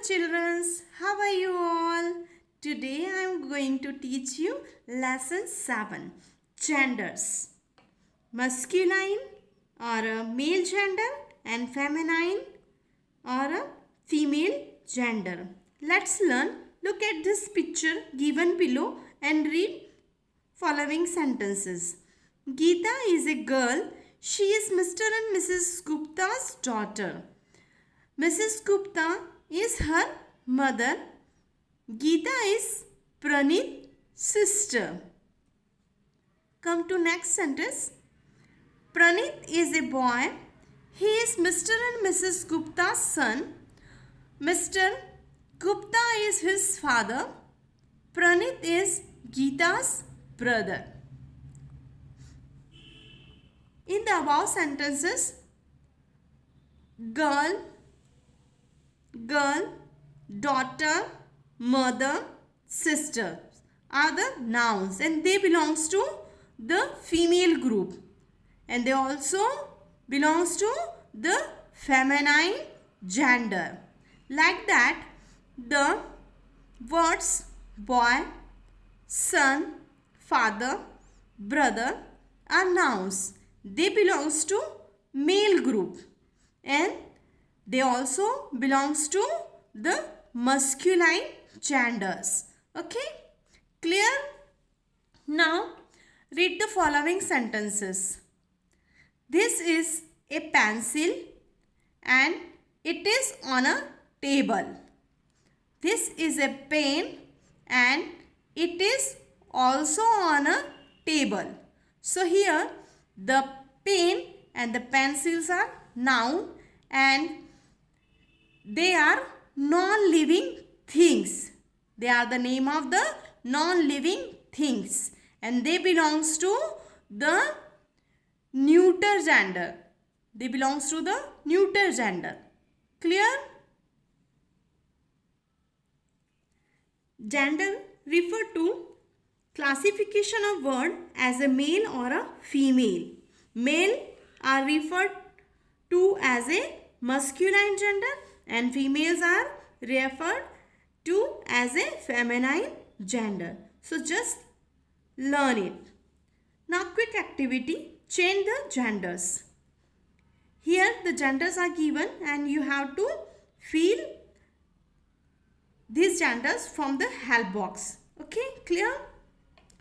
children, how are you all? Today I am going to teach you lesson 7, genders. Masculine or a male gender and feminine or a female gender. Let's learn. Look at this picture given below and read following sentences. Geeta is a girl. She is Mr. and Mrs. Gupta's daughter. Mrs. Gupta is her mother. Geeta is Pranit's sister. Come to next sentence. Pranit is a boy. He is Mr. and Mrs. Gupta's son. Mr. Gupta is his father. Pranit is Geeta's brother. In the above sentences, girl, daughter, mother, sister are the nouns and they belongs to the female group and they also belongs to the feminine gender. Like that, the words boy, son, father, brother are nouns. They belongs to male group and they also belongs to the masculine genders. Okay? Clear? Now, read the following sentences. This is a pencil and it is on a table. This is a pen and it is also on a table. So, here the pen and the pencils are noun and they are non-living things. They are the name of the non-living things and they belongs to the neuter gender. They belongs to the neuter gender. Clear? Gender refer to classification of word as a male or a female. Male are referred to as a masculine gender and females are referred to as a feminine gender. So just learn it. Now quick activity, change the genders. Here the genders are given and you have to fill these genders from the help box. Okay, clear?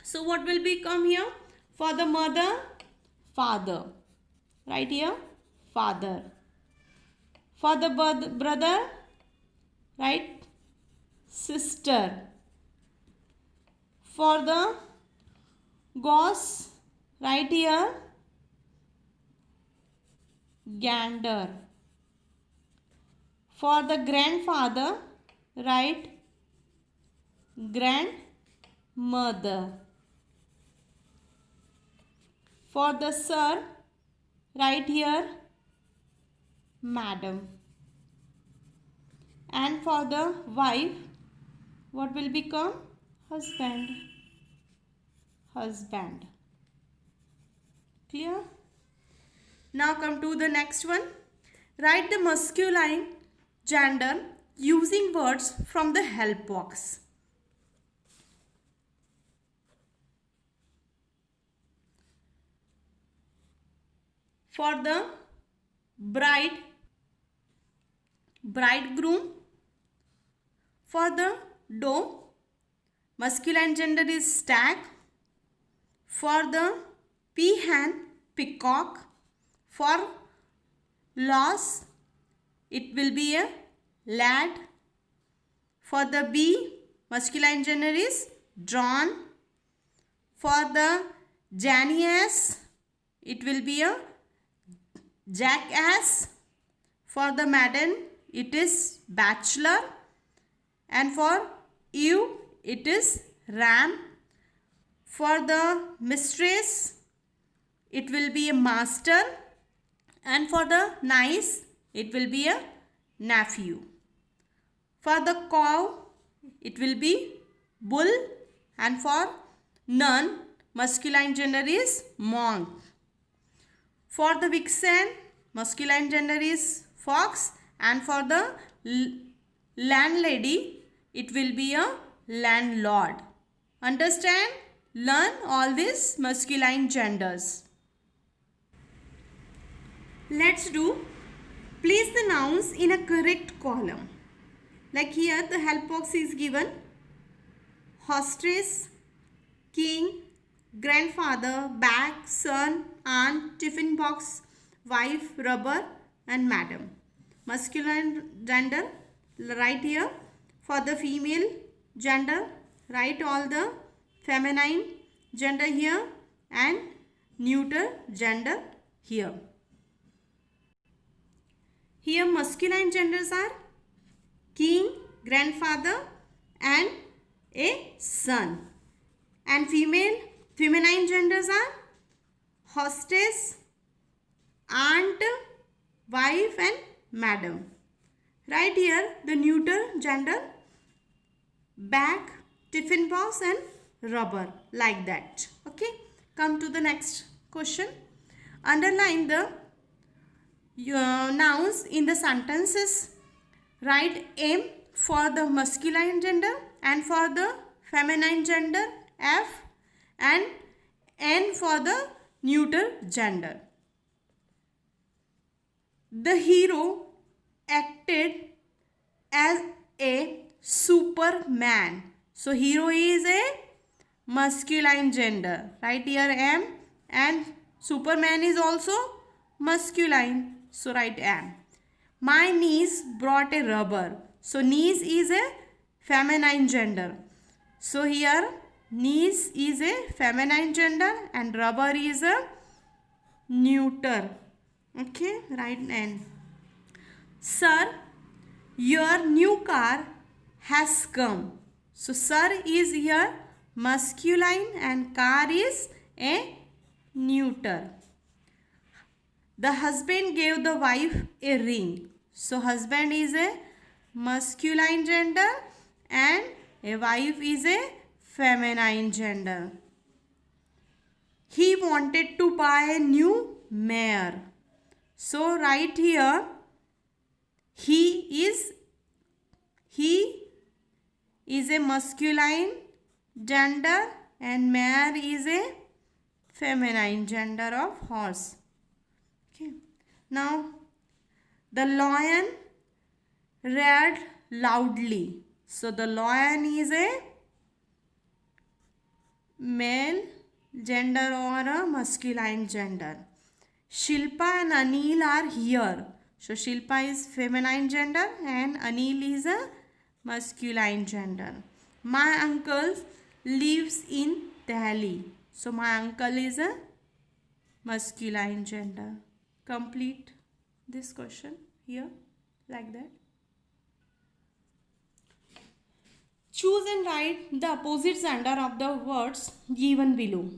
So what will become here? For the mother, father. Right here, father. For the brother, right, sister. For the goss, right here, gander. For the grandfather, right, grandmother. For the sir, right here, madam. And for the wife, what will become? Husband. Husband. Clear? Now come to the next one. Write the masculine gender using words from the help box. For the bride, bridegroom. For the doe, masculine gender is stag. For the peahen, peacock. For loss, it will be a lad. For the bee, masculine gender is drone. For the janiass, it will be a jackass. For the maiden, it is bachelor. And for ewe, it is ram. For the mistress, it will be a master. And for the niece, it will be a nephew. For the cow, it will be bull. And for nun, masculine gender is monk. For the vixen, masculine gender is fox. And for the landlady, it will be a landlord. Understand? Learn all these masculine genders. Let's do place the nouns in a correct column. Like here the help box is given. Hostess, king, grandfather, bag, son, aunt, tiffin box, wife, rubber and madam. Masculine gender, write here. For the female gender, write all the feminine gender here and neuter gender here. Here masculine genders are king, grandfather and a son. And feminine genders are hostess, aunt, wife and madam. Right here the neuter gender bag, tiffin box and rubber, like that. Okay. Come to the next question. Underline the nouns in the sentences. Write M for the masculine gender and for the feminine gender F and N for the neuter gender. The hero acted as a superman. So hero is a masculine gender. Right here M, and superman is also masculine. So write M. My niece brought a rubber. So niece is a feminine gender. So here niece is a feminine gender and rubber is a neuter. Okay, write N. Sir, your new car has come. So sir is here masculine and car is a neuter. The husband gave the wife a ring. So husband is a masculine gender and a wife is a feminine gender. He wanted to buy a new mare. So right here he is a masculine gender and mare is a feminine gender of horse. Okay. Now the lion roared loudly. So the lion is a male gender or a masculine gender. Shilpa and Anil are here. So Shilpa is feminine gender and Anil is a masculine gender. My uncle lives in Delhi. So my uncle is a masculine gender. Complete this question here like that. Choose and write the opposite gender of the words given below.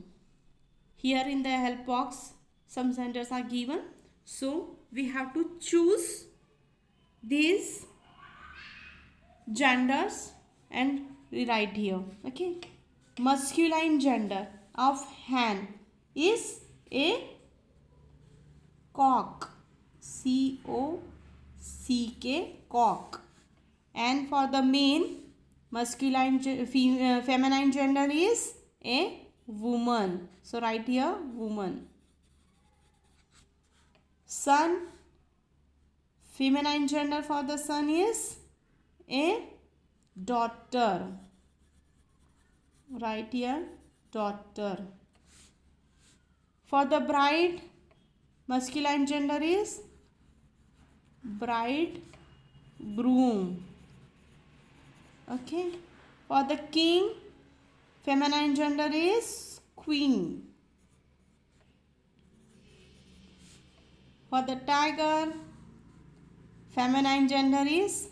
Here in the help box some genders are given. So we have to choose these genders and rewrite here. Okay. Masculine gender of hen is a cock. C-O-C-K, cock. And for the male, feminine gender is a woman. So write here woman. Son, feminine gender for the son is a daughter. Write here daughter. For the bride, masculine gender is bride, groom. Okay. For the king, feminine gender is queen. For the tiger, feminine gender is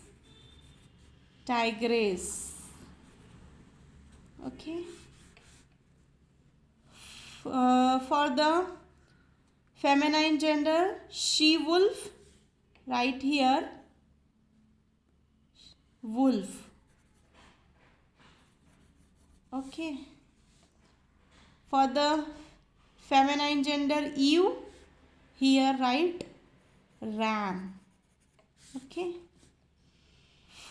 tigress. Okay. For the feminine gender, she wolf. Right here, wolf. Okay. For the feminine gender, ewe. Here write ram. Okay.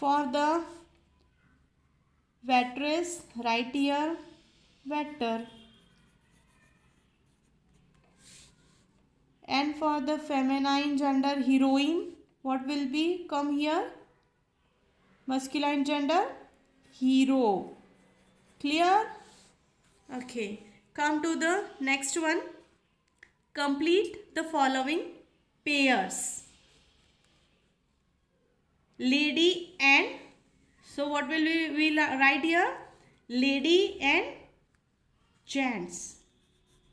For the waitress, write here waiter. And for the feminine gender, heroine, what will be come here? Masculine gender, hero. Clear? Okay, come to the next one. Complete the following pairs. Lady and, so what will we write here? Lady and gents.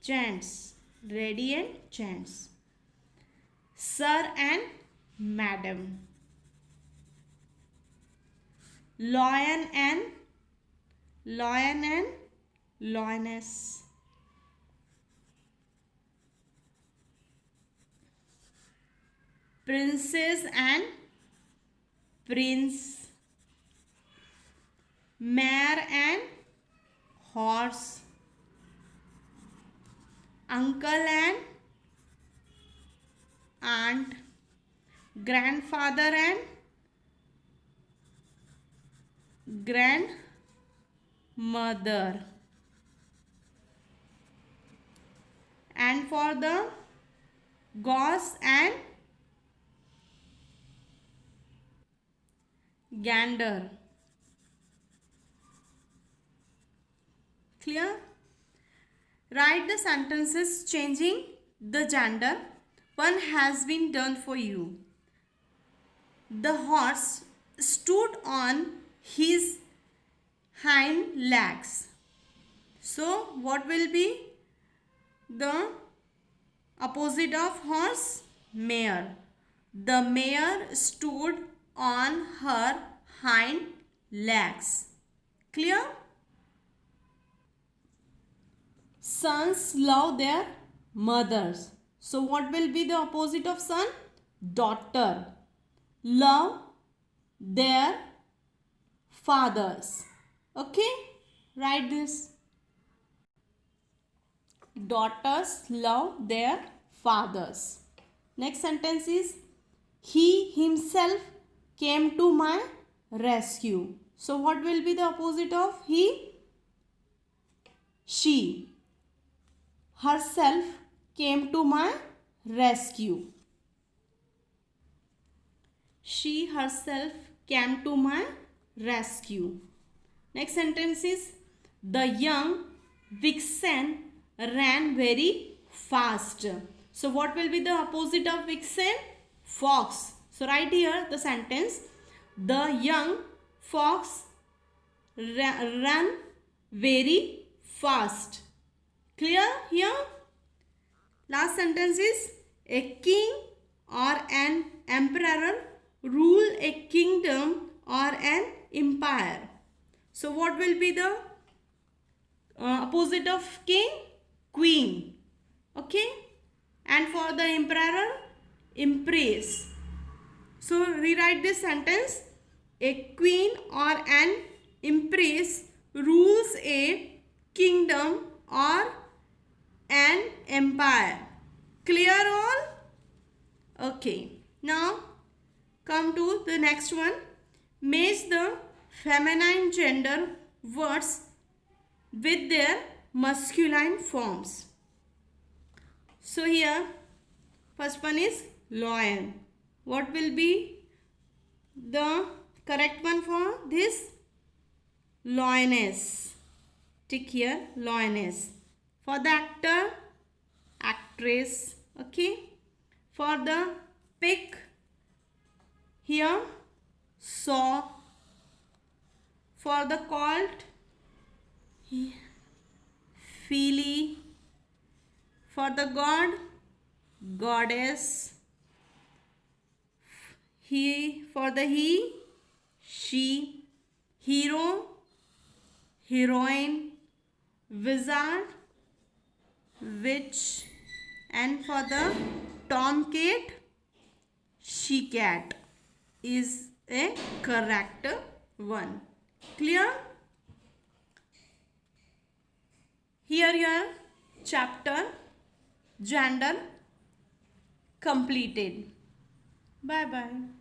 Gents. Lady and gents. Sir and madam. Lion and lioness. Princess and prince. Mare and horse. Uncle and aunt. Grandfather and grandmother. And for the goose and gander. Clear? Write the sentences changing the gender. One has been done for you. The horse stood on his hind legs. So what will be the opposite of horse? Mare. The mare stood on her hind legs. Clear? Sons love their mothers. So what will be the opposite of son? Daughter. Love their fathers. Okay? Write this. Daughters love their fathers. Next sentence is, he himself came to my rescue. So what will be the opposite of he? She herself came to my rescue. She herself came to my rescue. Next sentence is, the young vixen ran very fast. So what will be the opposite of vixen? Fox. So write here the sentence, the young fox ran very fast. Clear here? Last sentence is, a king or an emperor rule a kingdom or an empire. So what will be the opposite of king? Queen. Okay? And for the emperor, empress. So rewrite this sentence, a queen or an empress rules a kingdom or an empire. Clear all? Okay. Now come to the next one. Match the feminine gender words with their masculine forms. So here first one is lion. What will be the correct one for this? Lioness. Tick here, lioness. For the actor, actress. Okay. For the pig, here saw. For the colt, filly. For the god, goddess. For the he, she. Hero, heroine. Wizard, witch. And for the tomcat, she cat is a correct one. Clear? Here your chapter gender completed. Bye bye.